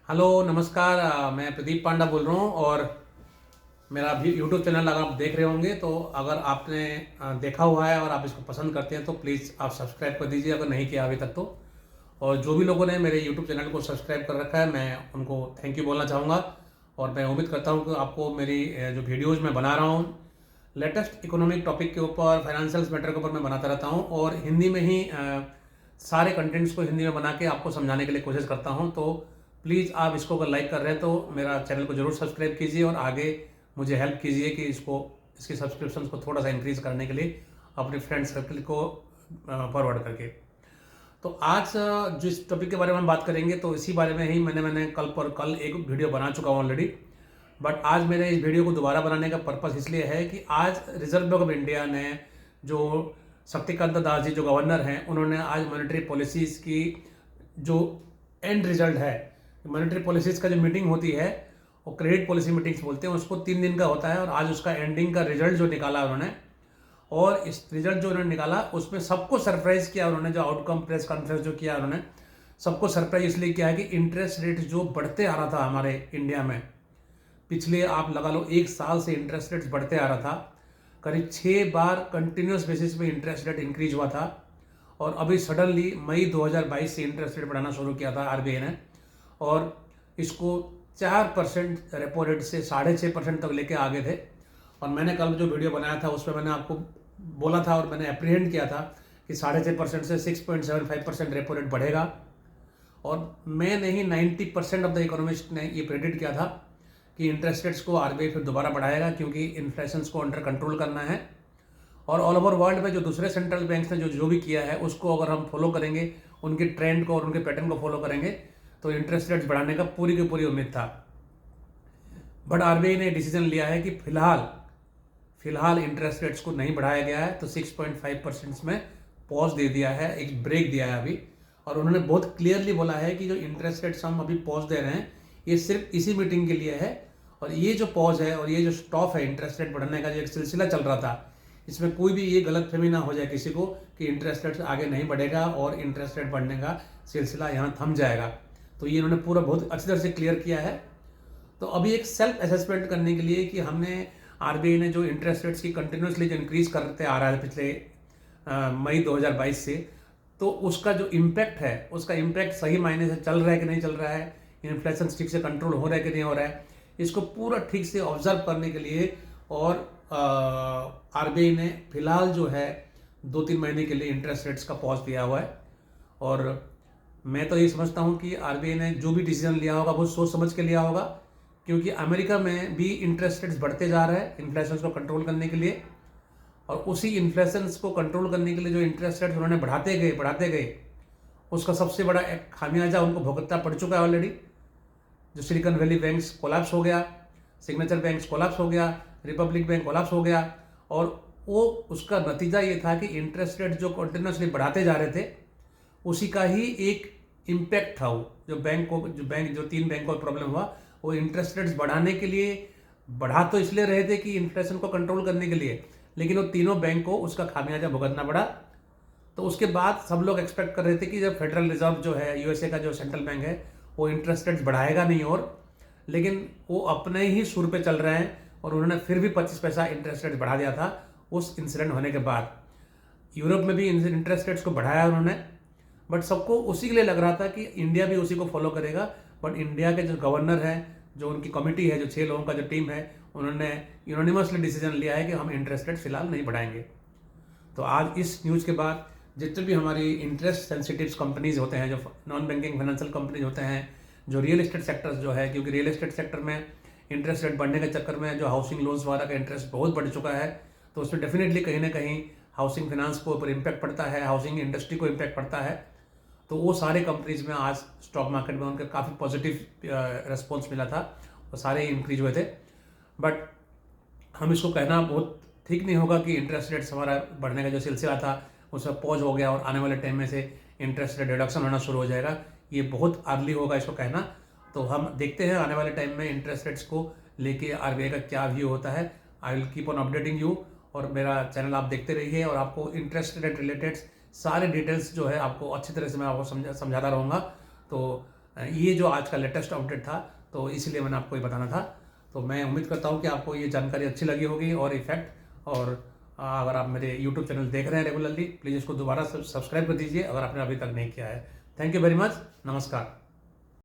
Hello नमस्कार। मैं प्रदीप पांडा बोल रहा हूँ और मेरा भी यूट्यूब चैनल अगर आप देख रहे होंगे तो अगर आपने देखा हुआ है और आप इसको पसंद करते हैं तो प्लीज़ आप सब्सक्राइब कर दीजिए अगर नहीं किया अभी तक तो। और जो भी लोगों ने मेरे यूट्यूब चैनल को सब्सक्राइब कर रखा है मैं उनको थैंक यू बोलना चाहूँगा। और मैं उम्मीद करता हूँ कि आपको मेरी जो वीडियोज़ मैं बना रहा हूँ लेटेस्ट इकोनॉमिक टॉपिक के ऊपर, फाइनेंशियल मैटर के ऊपर मैं बनाता रहता हूँ और हिंदी में ही सारे कंटेंट्स को हिंदी में बना के आपको समझाने के लिए कोशिश करता हूँ। तो प्लीज़ आप इसको अगर लाइक कर रहे हैं तो मेरा चैनल को ज़रूर सब्सक्राइब कीजिए और आगे मुझे हेल्प कीजिए कि इसकी सब्सक्रिप्शन को थोड़ा सा इंक्रीज़ करने के लिए अपने फ्रेंड सर्कल को फॉरवर्ड करके। तो आज जो इस टॉपिक के बारे में हम बात करेंगे तो इसी बारे में ही मैंने कल एक वीडियो बना चुका हूँ ऑलरेडी। बट आज मेरे इस वीडियो को दोबारा बनाने का पर्पस इसलिए है कि आज रिजर्व बैंक ऑफ इंडिया ने जो शक्तिकांत दास जी जो गवर्नर हैं उन्होंने आज मॉनेटरी पॉलिसीज़ की जो एंड रिजल्ट है, मॉनेटरी पॉलिसीज़ का जो मीटिंग होती है वो क्रेडिट पॉलिसी मीटिंग्स बोलते हैं, उसको 3 दिन का होता है और आज उसका एंडिंग का रिजल्ट जो निकाला उन्होंने। और इस रिजल्ट जो उन्होंने निकाला उसमें सबको सरप्राइज किया उन्होंने, जो आउटकम प्रेस कॉन्फ्रेंस जो किया उन्होंने सबको सरप्राइज इसलिए किया है कि इंटरेस्ट रेट जो बढ़ते आ रहा था हमारे इंडिया में, पिछले आप लगा लो 1 साल से इंटरेस्ट रेट्स बढ़ते आ रहा था। करीब 6 बार कंटिन्यूस बेसिस पे इंटरेस्ट रेट इंक्रीज हुआ था और अभी सडनली मई 2022 से इंटरेस्ट रेट बढ़ाना शुरू किया था आरबीआई ने और इसको 4% रेपो रेट से 6.5% तक लेके आगे थे। और मैंने कल जो वीडियो बनाया था उसमें मैंने आपको बोला था और मैंने अप्रीहेंड किया था कि 6.5% से 6.75% रेपो रेट बढ़ेगा। और मैं नहीं 90% ऑफ द इकोनॉमिस्ट ने ये प्रेडिक्ट किया था कि इंटरेस्ट रेट्स को आरबीआई फिर दोबारा बढ़ाएगा क्योंकि इन्फ्लेशन को अंडर कंट्रोल करना है। और ऑल ओवर वर्ल्ड में जो दूसरे सेंट्रल बैंक्स ने जो भी किया है उसको अगर हम फॉलो करेंगे, उनके ट्रेंड को और उनके पैटर्न को फॉलो करेंगे तो इंटरेस्ट रेट्स बढ़ाने का पूरी की पूरी उम्मीद था। बट आरबीआई ने डिसीजन लिया है कि फिलहाल इंटरेस्ट रेट्स को नहीं बढ़ाया गया है, तो 6.5% में पॉज दे दिया है, एक ब्रेक दिया है अभी। और उन्होंने बहुत क्लियरली बोला है कि जो इंटरेस्ट रेट्स हम अभी पॉज दे रहे हैं ये सिर्फ इसी मीटिंग के लिए है और ये जो पॉज है और ये जो स्टॉप है इंटरेस्ट रेट बढ़ने का जो एक सिलसिला चल रहा था, इसमें कोई भी ये गलतफहमी ना हो जाए किसी को कि इंटरेस्ट रेट आगे नहीं बढ़ेगा और इंटरेस्ट रेट बढ़ने का सिलसिला यहाँ थम जाएगा। तो ये इन्होंने पूरा बहुत अच्छी तरह से क्लियर किया है। तो अभी एक सेल्फ असेसमेंट करने के लिए कि हमने आरबीआई ने जो इंटरेस्ट रेट्स की कंटिन्यूसली जो इंक्रीज करते आ रहा है पिछले मई 2022 से, तो उसका जो इम्पैक्ट है उसका इम्पैक्ट सही मायने से चल रहा है कि नहीं चल रहा है, इन्फ्लेशन ठीक से कंट्रोल हो रहा है कि नहीं हो रहा है, इसको पूरा ठीक से ऑब्जर्व करने के लिए और आरबीआई ने फिलहाल जो है 2-3 महीने के लिए इंटरेस्ट रेट्स का पॉज दिया हुआ है। और मैं तो ये समझता हूँ कि आरबीआई ने जो भी डिसीजन लिया होगा बहुत सोच समझ के लिया होगा, क्योंकि अमेरिका में भी इंटरेस्ट रेट्स बढ़ते जा रहे हैं इन्फ्लेशन को कंट्रोल करने के लिए। और उसी इन्फ्लेशन को कंट्रोल करने के लिए जो इंटरेस्ट रेट्स उन्होंने बढ़ाते गए उसका सबसे बड़ा एक खामियाजा उनको भुगतना पड़ चुका है ऑलरेडी। जो सिलिकॉन वैली बैंक्स कोलैप्स हो गया, सिग्नेचर बैंक्स कोलैप्स हो गया, रिपब्लिक बैंक कोलैप्स हो गया। और वो उसका नतीजा ये था कि इंटरेस्ट रेट जो कंटिन्यूसली बढ़ाते जा रहे थे उसी का ही एक इम्पैक्ट था। वो जो 3 बैंकों को प्रॉब्लम हुआ वो इंटरेस्ट रेट्स बढ़ाने के लिए बढ़ा तो इसलिए रहे थे कि इन्फ्लेशन को कंट्रोल करने के लिए, लेकिन वो तीनों बैंक को उसका खामियाजा भुगतना पड़ा। तो उसके बाद सब लोग एक्सपेक्ट कर रहे थे कि जब फेडरल रिजर्व जो है यूएसए का जो सेंट्रल बैंक है वो इंटरेस्ट रेट्स बढ़ाएगा नहीं, और लेकिन वो अपने ही सुर पे चल रहे हैं और उन्होंने फिर भी 25 पैसा इंटरेस्ट रेट बढ़ा दिया था उस इंसिडेंट होने के बाद। यूरोप में भी इंटरेस्ट रेट्स को बढ़ाया उन्होंने, बट सबको उसी के लिए लग रहा था कि इंडिया भी उसी को फॉलो करेगा। बट इंडिया के जो गवर्नर हैं, जो उनकी कमेटी है, जो 6 लोगों का जो टीम है, उन्होंने यूनानिमसली डिसीजन लिया है कि हम इंटरेस्ट रेट फिलहाल नहीं बढ़ाएंगे। तो आज इस न्यूज़ के बाद जितने भी हमारी इंटरेस्ट सेंसिटिव कंपनीज होते हैं, जो नॉन बैंकिंग फाइनेंशियल कंपनीज होते हैं, जो रियल एस्टेट सेक्टर्स जो है, क्योंकि रियल एस्टेट सेक्टर में इंटरेस्ट रेट बढ़ने के चक्कर में जो हाउसिंग लोन्स वाला का इंटरेस्ट बहुत बढ़ चुका है, तो उसमें डेफिनेटली कहीं ना कहीं हाउसिंग फाइनेंस को ऊपर इम्पैक्ट पड़ता है, हाउसिंग इंडस्ट्री को इम्पैक्ट पड़ता है। तो वो सारे कंपनीज में आज स्टॉक मार्केट में उनका काफ़ी पॉजिटिव रिस्पॉन्स मिला था और सारे इंक्रीज हुए थे। बट हम इसको कहना बहुत ठीक नहीं होगा कि इंटरेस्ट रेट्स हमारा बढ़ने का जो सिलसिला था उसमें पॉज हो गया और आने वाले टाइम में से इंटरेस्ट रेट रिडक्शन होना शुरू हो जाएगा, ये बहुत अर्ली होगा इसको कहना। तो हम देखते हैं आने वाले टाइम में इंटरेस्ट रेट्स को लेके आरबीआई का क्या व्यू होता है। I will keep on updating you, और मेरा चैनल आप देखते रहिए और आपको इंटरेस्ट रेट रिलेटेड सारे डिटेल्स जो है आपको अच्छी तरह से मैं आपको समझाता रहूँगा। तो ये जो आज का लेटेस्ट अपडेट था, तो इसलिए मैंने आपको ये बताना था। तो मैं उम्मीद करता हूँ कि आपको ये जानकारी अच्छी लगी होगी और इफेक्ट। और अगर आप मेरे यूट्यूब चैनल देख रहे हैं रेगुलरली, प्लीज़ इसको दोबारा सब्सक्राइब कर दीजिए अगर आपने अभी तक नहीं किया है। Thank you very much. नमस्कार।